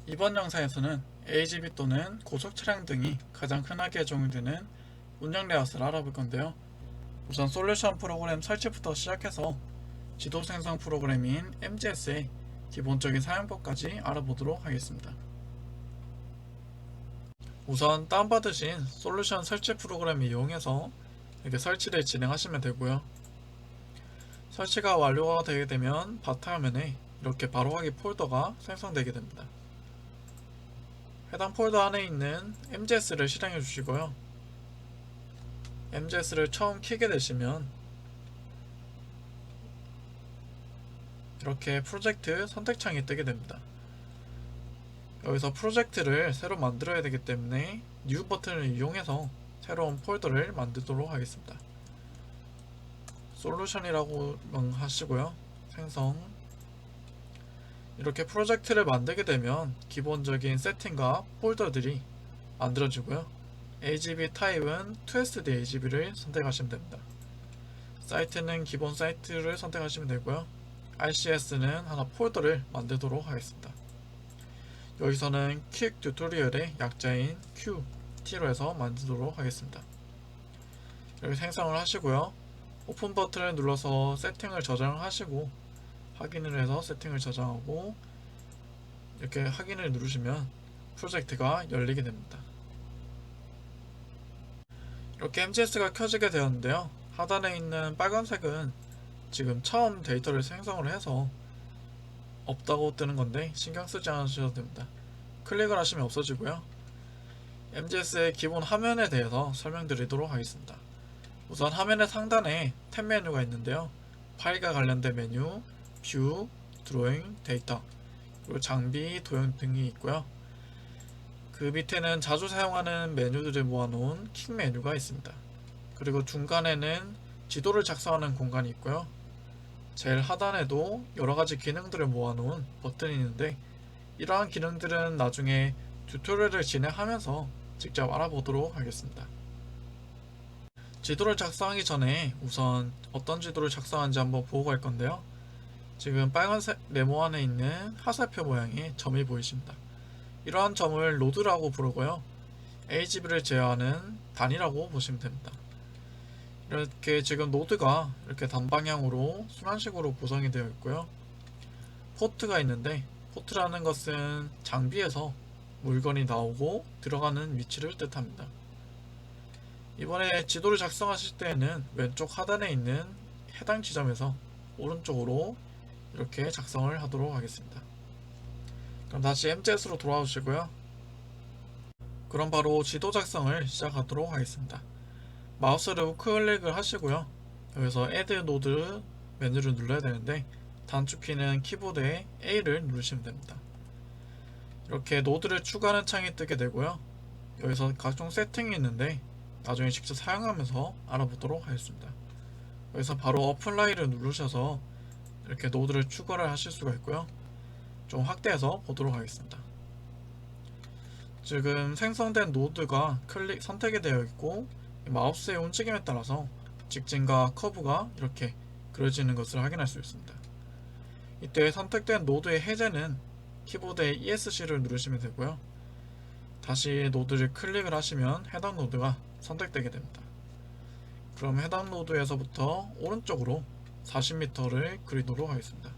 이번 영상에서는 AGV 또는 고속 차량 등이 가장 흔하게 적용되는 운영 레이아웃을 알아볼 건데요. 우선 솔루션 프로그램 설치부터 시작해서 지도 생성 프로그램인 MGS의 기본적인 사용법까지 알아보도록 하겠습니다. 우선 다운받으신 솔루션 설치 프로그램을 이용해서 이렇게 설치를 진행하시면 되고요. 설치가 완료가 되게 되면 바탕화면에 이렇게 바로하기 폴더가 생성되게 됩니다. 해당 폴더 안에 있는 MGS를 실행해 주시고요. MGS를 처음 켜게 되시면 이렇게 프로젝트 선택창이 뜨게 됩니다. 여기서 프로젝트를 새로 만들어야 되기 때문에 뉴 버튼을 이용해서 새로운 폴더를 만들도록 하겠습니다. 솔루션이라고 하시고요. 생성. 이렇게 프로젝트를 만들게 되면 기본적인 세팅과 폴더들이 만들어지고요. AGV 타입은 2SD AGV를 선택하시면 됩니다. 사이트는 기본 사이트를 선택하시면 되고요. RCS는 하나 폴더를 만들도록 하겠습니다. 여기서는 퀵 튜토리얼의 약자인 QT로 해서 만들도록 하겠습니다. 이렇게 생성을 하시고요. 오픈 버튼을 눌러서 세팅을 저장하시고 확인을 해서 세팅을 저장하고 이렇게 확인을 누르시면 프로젝트가 열리게 됩니다. 이렇게 MGS가 켜지게 되었는데요. 하단에 있는 빨간색은 지금 처음 데이터를 생성을 해서 없다고 뜨는 건데 신경 쓰지 않으셔도 됩니다. 클릭을 하시면 없어지고요. MGS의 기본 화면에 대해서 설명드리도록 하겠습니다. 우선 화면의 상단에 탭 메뉴가 있는데요. 파일과 관련된 메뉴, 뷰, 드로잉, 데이터, 그리고 장비, 도형 등이 있고요. 그 밑에는 자주 사용하는 메뉴들을 모아놓은 킥 메뉴가 있습니다. 그리고 중간에는 지도를 작성하는 공간이 있고요. 제일 하단에도 여러가지 기능들을 모아놓은 버튼이 있는데 이러한 기능들은 나중에 튜토리얼을 진행하면서 직접 알아보도록 하겠습니다. 지도를 작성하기 전에 우선 어떤 지도를 작성하는지 한번 보고 갈 건데요. 지금 빨간색 네모 안에 있는 화살표 모양의 점이 보이십니다. 이러한 점을 노드라고 부르고요. AGV를 제어하는 단이라고 보시면 됩니다. 이렇게 지금 노드가 이렇게 단방향으로 순환식으로 구성이 되어 있고요. 포트가 있는데 포트라는 것은 장비에서 물건이 나오고 들어가는 위치를 뜻합니다. 이번에 지도를 작성하실 때에는 왼쪽 하단에 있는 해당 지점에서 오른쪽으로 이렇게 작성을 하도록 하겠습니다. 그럼 다시 MGS로 돌아오시고요. 그럼 바로 지도 작성을 시작하도록 하겠습니다. 마우스를 우클릭을 하시고요. 여기서 Add Node 메뉴를 눌러야 되는데 단축키는 키보드에 A를 누르시면 됩니다. 이렇게 노드를 추가하는 창이 뜨게 되고요. 여기서 각종 세팅이 있는데 나중에 직접 사용하면서 알아보도록 하겠습니다. 여기서 바로 어플라이를 누르셔서 이렇게 노드를 추가를 하실 수가 있고요. 좀 확대해서 보도록 하겠습니다. 지금 생성된 노드가 선택이 되어 있고 마우스의 움직임에 따라서 직진과 커브가 이렇게 그려지는 것을 확인할 수 있습니다. 이때 선택된 노드의 해제는 키보드의 ESC를 누르시면 되고요. 다시 노드를 클릭을 하시면 해당 노드가 선택되게 됩니다. 그럼 해당 노드에서부터 오른쪽으로 40m를 그리도록 하겠습니다.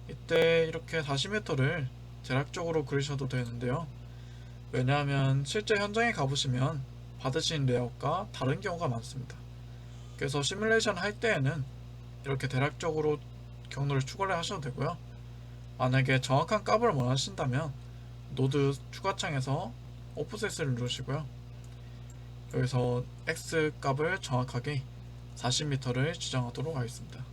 이때 이렇게 40m를 대략적으로 그리셔도 되는데요. 왜냐하면 실제 현장에 가보시면 받으신 레이아웃과 다른 경우가 많습니다. 그래서 시뮬레이션 할 때에는 이렇게 대략적으로 경로를 추가를 하셔도 되고요. 만약에 정확한 값을 원하신다면 노드 추가창에서 오프셋을 누르시고요. 여기서 X 값을 정확하게 40m를 지정하도록 하겠습니다.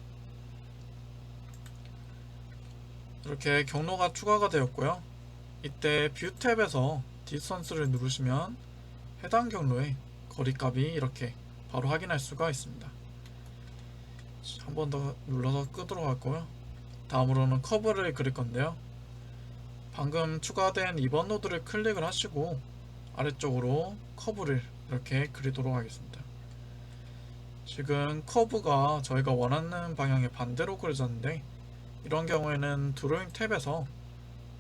이렇게 경로가 추가가 되었고요. 이때 뷰 탭에서 디스턴스를 누르시면 해당 경로의 거리값이 이렇게 바로 확인할 수가 있습니다. 한 번 더 눌러서 끄도록 하고요. 다음으로는 커브를 그릴 건데요. 방금 추가된 2번 노드를 클릭을 하시고 아래쪽으로 커브를 이렇게 그리도록 하겠습니다. 지금 커브가 저희가 원하는 방향의 반대로 그려졌는데 이런 경우에는 드로잉 탭에서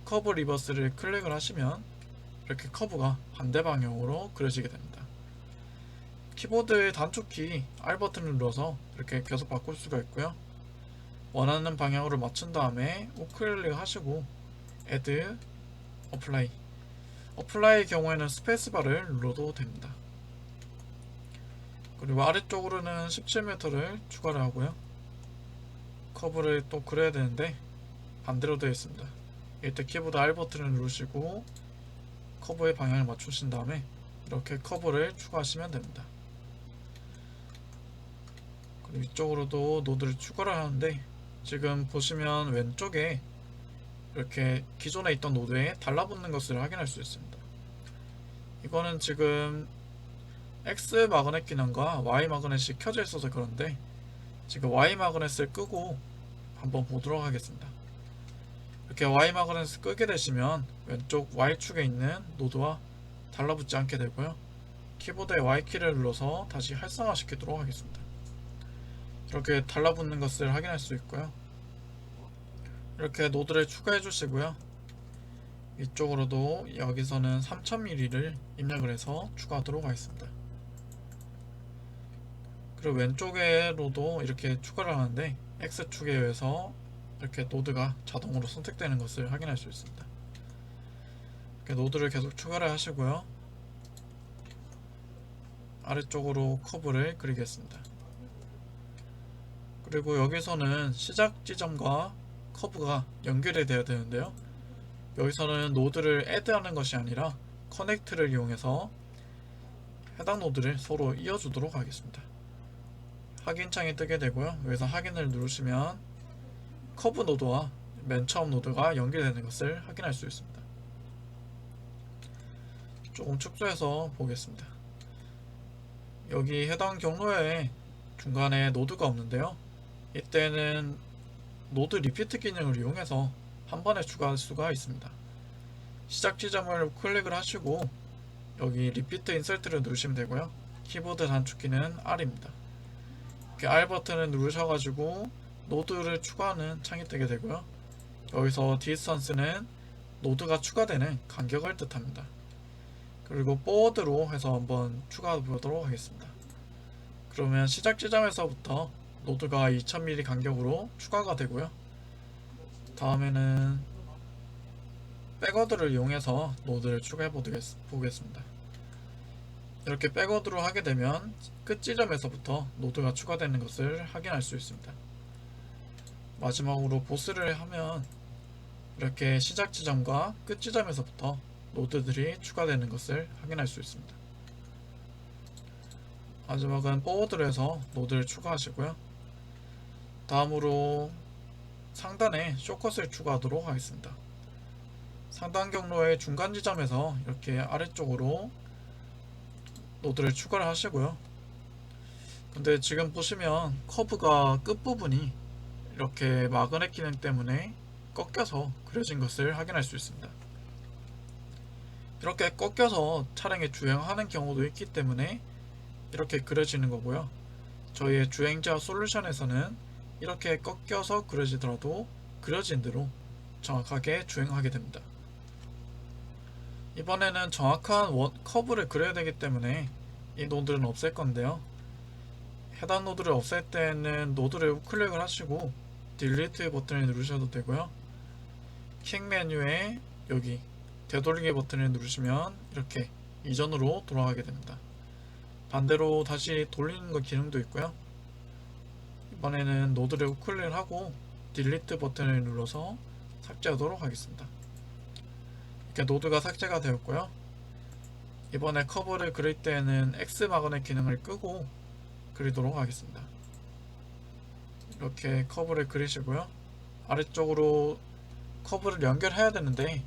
커브 리버스를 클릭을 하시면 이렇게 커브가 반대 방향으로 그려지게 됩니다. 키보드 단축키 R 버튼을 눌러서 이렇게 계속 바꿀 수가 있고요. 원하는 방향으로 맞춘 다음에 우클릭 하시고 Add, Apply. 어플라이의 경우에는 스페이스바를 눌러도 됩니다. 그리고 아래쪽으로는 17m를 추가를 하고요. 커브를 또 그려야 되는데 반대로 되어 있습니다. 이때 키보드 R 버튼을 누르시고 커브의 방향을 맞추신 다음에 이렇게 커브를 추가하시면 됩니다. 그리고 위쪽으로도 노드를 추가를 하는데 지금 보시면 왼쪽에 이렇게 기존에 있던 노드에 달라붙는 것을 확인할 수 있습니다. 이거는 지금 X 마그넷 기능과 Y 마그넷이 켜져 있어서 그런데 지금 Y 마그넷을 끄고 한번 보도록 하겠습니다. 이렇게 Y 마그넷을 끄게 되시면 왼쪽 Y축에 있는 노드와 달라붙지 않게 되고요. 키보드의 Y키를 눌러서 다시 활성화시키도록 하겠습니다. 이렇게 달라붙는 것을 확인할 수 있고요. 이렇게 노드를 추가해 주시고요. 이쪽으로도 여기서는 3000ml를 입력을 해서 추가하도록 하겠습니다. 그리고 왼쪽으로도 이렇게 추가를 하는데 X축에 의해서 이렇게 노드가 자동으로 선택되는 것을 확인할 수 있습니다. 이렇게 노드를 계속 추가를 하시고요. 아래쪽으로 커브를 그리겠습니다. 그리고 여기서는 시작 지점과 커브가 연결이 되어야 되는데요. 여기서는 노드를 애드하는 것이 아니라 커넥트를 이용해서 해당 노드를 서로 이어주도록 하겠습니다. 확인창이 뜨게 되고요. 여기서 확인을 누르시면 커브 노드와 맨 처음 노드가 연결되는 것을 확인할 수 있습니다. 조금 축소해서 보겠습니다. 여기 해당 경로에 중간에 노드가 없는데요. 이때는 노드 리피트 기능을 이용해서 한 번에 추가할 수가 있습니다. 시작 지점을 클릭을 하시고 여기 리피트 인설트를 누르시면 되고요. 키보드 단축키는 R입니다. 이렇게 R 버튼을 누르셔가지고 노드를 추가하는 창이 뜨게 되고요. 여기서 디스턴스는 노드가 추가되는 간격을 뜻합니다. 그리고 포워드로 해서 한번 추가해 보도록 하겠습니다. 그러면 시작 지점에서부터 노드가 2000mm 간격으로 추가가 되고요. 다음에는 백워드를 이용해서 노드를 추가해 보겠습니다. 이렇게 백워드로 하게 되면 끝 지점에서부터 노드가 추가되는 것을 확인할 수 있습니다. 마지막으로 보스를 하면 이렇게 시작 지점과 끝 지점에서부터 노드들이 추가되는 것을 확인할 수 있습니다. 마지막은 포워드로 해서 노드를 추가하시고요. 다음으로 상단에 쇼컷을 추가하도록 하겠습니다. 상단 경로의 중간 지점에서 이렇게 아래쪽으로 노드를 추가를 하시고요. 근데 지금 보시면 커브가 끝부분이 이렇게 마그넷 기능 때문에 꺾여서 그려진 것을 확인할 수 있습니다. 이렇게 꺾여서 차량에 주행하는 경우도 있기 때문에 이렇게 그려지는 거고요. 저희의 주행자 솔루션에서는 이렇게 꺾여서 그려지더라도 그려진 대로 정확하게 주행하게 됩니다. 이번에는 정확한 커브를 그려야 되기 때문에 이 노드는 없앨 건데요. 해당 노드를 없앨 때는 노드를 우클릭을 하시고 딜리트 버튼을 누르셔도 되고요. 킥 메뉴에 여기 되돌리기 버튼을 누르시면 이렇게 이전으로 돌아가게 됩니다. 반대로 다시 돌리는 거 기능도 있고요. 이번에는 노드를 우클릭을 하고 딜리트 버튼을 눌러서 삭제하도록 하겠습니다. 이렇게 노드가 삭제가 되었고요. 이번에 커브를 그릴 때는 X 마그넷 기능을 끄고 그리도록 하겠습니다. 이렇게 커브를 그리시고요. 아래쪽으로 커브를 연결해야 되는데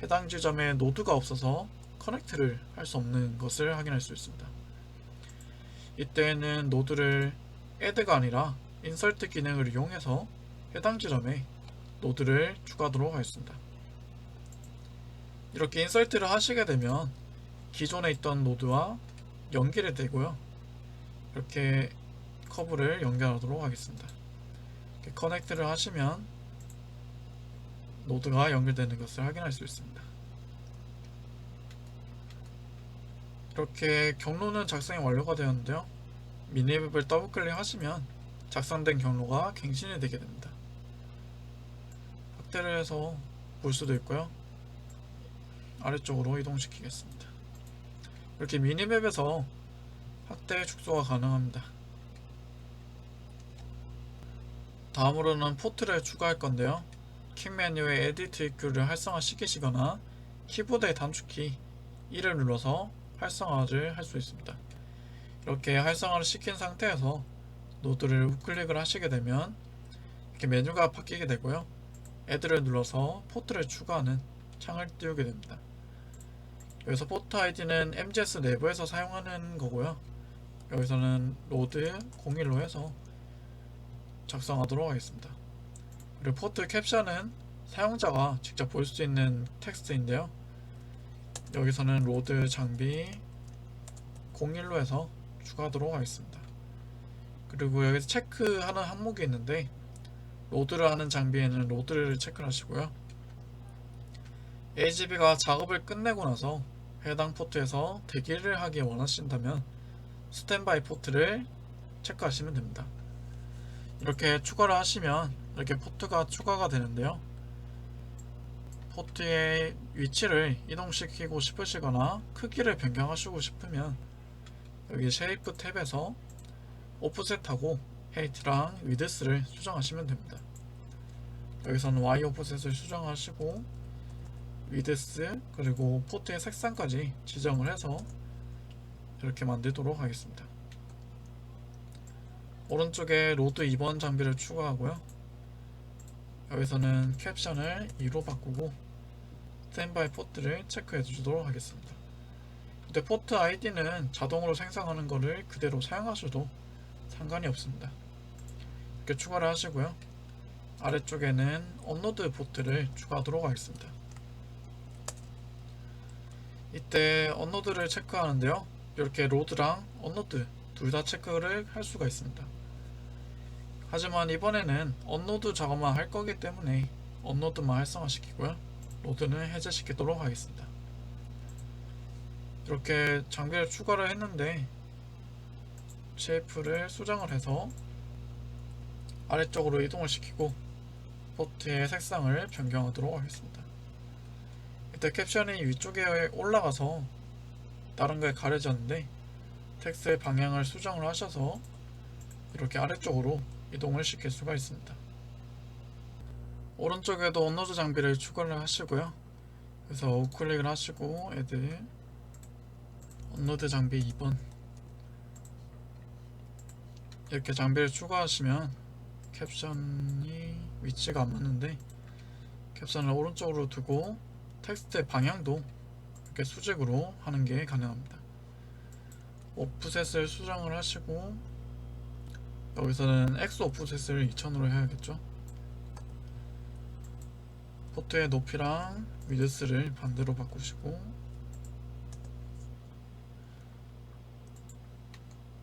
해당 지점에 노드가 없어서 커넥트를 할 수 없는 것을 확인할 수 있습니다. 이때는 노드를 add가 아니라 insert 기능을 이용해서 해당 지점에 노드를 추가하도록 하겠습니다. 이렇게 인설트를 하시게 되면 기존에 있던 노드와 연결이 되고요. 이렇게 커브를 연결하도록 하겠습니다. 이렇게 커넥트를 하시면 노드가 연결되는 것을 확인할 수 있습니다. 이렇게 경로는 작성이 완료가 되었는데요. 미니맵을 더블 클릭하시면 작성된 경로가 갱신이 되게 됩니다. 확대를 해서 볼 수도 있고요. 아래쪽으로 이동시키겠습니다. 이렇게 미니맵에서 확대 축소가 가능합니다. 다음으로는 포트를 추가할 건데요. 킥 메뉴의 에디트 EQ를 활성화 시키시거나 키보드의 단축키 1을 눌러서 활성화를 할 수 있습니다. 이렇게 활성화를 시킨 상태에서 노드를 우클릭을 하시게 되면 이렇게 메뉴가 바뀌게 되고요. 애드를 눌러서 포트를 추가하는 창을 띄우게 됩니다. 여기서 포트 아이디는 MGS 내부에서 사용하는 거고요. 여기서는 로드 01로 해서 작성하도록 하겠습니다. 그리고 포트 캡션은 사용자가 직접 볼 수 있는 텍스트인데요. 여기서는 로드 장비 01로 해서 추가하도록 하겠습니다. 그리고 여기서 체크하는 항목이 있는데 로드를 하는 장비에는 로드를 체크를 하시고요. AGB가 작업을 끝내고 나서 해당 포트에서 대기를 하기 원하신다면 스탠바이 포트를 체크하시면 됩니다. 이렇게 추가를 하시면 이렇게 포트가 추가가 되는데요. 포트의 위치를 이동시키고 싶으시거나 크기를 변경하시고 싶으면 여기 쉐이프 탭에서 오프셋하고 헤이트랑 위드스를 수정하시면 됩니다. 여기서는 Y 오프셋을 수정하시고 위드스 그리고 포트의 색상까지 지정을 해서 이렇게 만들도록 하겠습니다. 오른쪽에 로드 2번 장비를 추가하고요. 여기서는 캡션을 2로 바꾸고 스탠바이 포트를 체크해 주도록 하겠습니다. 근데 포트 아이디는 자동으로 생성하는 거를 그대로 사용하셔도 상관이 없습니다. 이렇게 추가를 하시고요. 아래쪽에는 업로드 포트를 추가하도록 하겠습니다. 이때 업로드를 체크하는데요. 이렇게 로드랑 업로드 둘 다 체크를 할 수가 있습니다. 하지만 이번에는 업로드 작업만 할 거기 때문에 업로드만 활성화시키고요. 로드는 해제시키도록 하겠습니다. 이렇게 장비를 추가를 했는데 쉐이프를 수정을 해서 아래쪽으로 이동을 시키고 포트의 색상을 변경하도록 하겠습니다. 이때 캡션이 위쪽에 올라가서 다른 거에 가려졌는데 텍스트의 방향을 수정을 하셔서 이렇게 아래쪽으로 이동을 시킬 수가 있습니다. 오른쪽에도 업로드 장비를 추가를 하시고요. 그래서 우클릭을 하시고 애드 업로드 장비 2번 이렇게 장비를 추가하시면 캡션이 위치가 안 맞는데 캡션을 오른쪽으로 두고 텍스트의 방향도 이렇게 수직으로 하는 게 가능합니다. 오프셋을 수정을 하시고 여기서는 X 오프셋을 2000으로 해야겠죠. 포트의 높이랑 위드스를 반대로 바꾸시고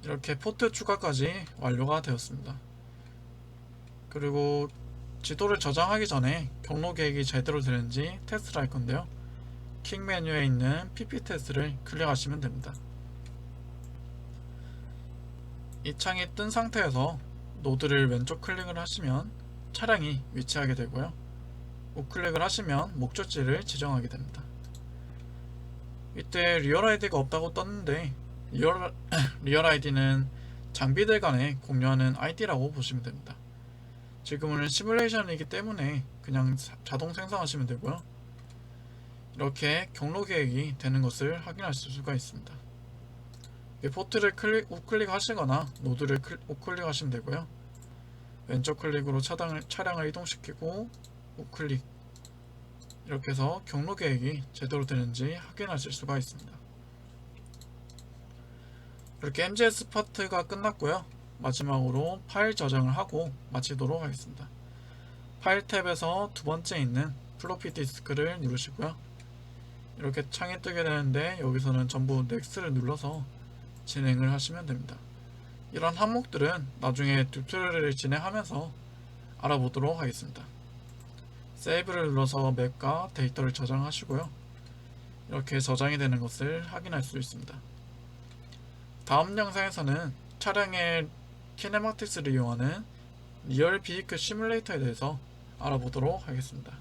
이렇게 포트 추가까지 완료가 되었습니다. 그리고 지도를 저장하기 전에 경로 계획이 제대로 되는지 테스트를 할 건데요. 킥 메뉴에 있는 PP 테스트를 클릭하시면 됩니다. 이 창이 뜬 상태에서 노드를 왼쪽 클릭을 하시면 차량이 위치하게 되고요. 우클릭을 하시면 목적지를 지정하게 됩니다. 이때 리얼 아이디가 없다고 떴는데 리얼 아이디는 장비들 간에 공유하는 아이디라고 보시면 됩니다. 지금은 시뮬레이션이기 때문에 그냥 자동 생성하시면 되고요. 이렇게 경로 계획이 되는 것을 확인하실 수가 있습니다. 포트를 우클릭 하시거나 노드를 우클릭 하시면 되고요. 왼쪽 클릭으로 차량을 이동시키고 우클릭 이렇게 해서 경로 계획이 제대로 되는지 확인하실 수가 있습니다. 이렇게 MGS 파트가 끝났고요. 마지막으로 파일 저장을 하고 마치도록 하겠습니다. 파일 탭에서 두 번째 있는 플로피 디스크를 누르시고요. 이렇게 창이 뜨게 되는데 여기서는 전부 넥스트를 눌러서 진행을 하시면 됩니다. 이런 항목들은 나중에 튜토리얼을 진행하면서 알아보도록 하겠습니다. 세이브를 눌러서 맵과 데이터를 저장하시고요. 이렇게 저장이 되는 것을 확인할 수 있습니다. 다음 영상에서는 차량의 키네마틱스를 이용하는 리얼 비이클 시뮬레이터에 대해서 알아보도록 하겠습니다.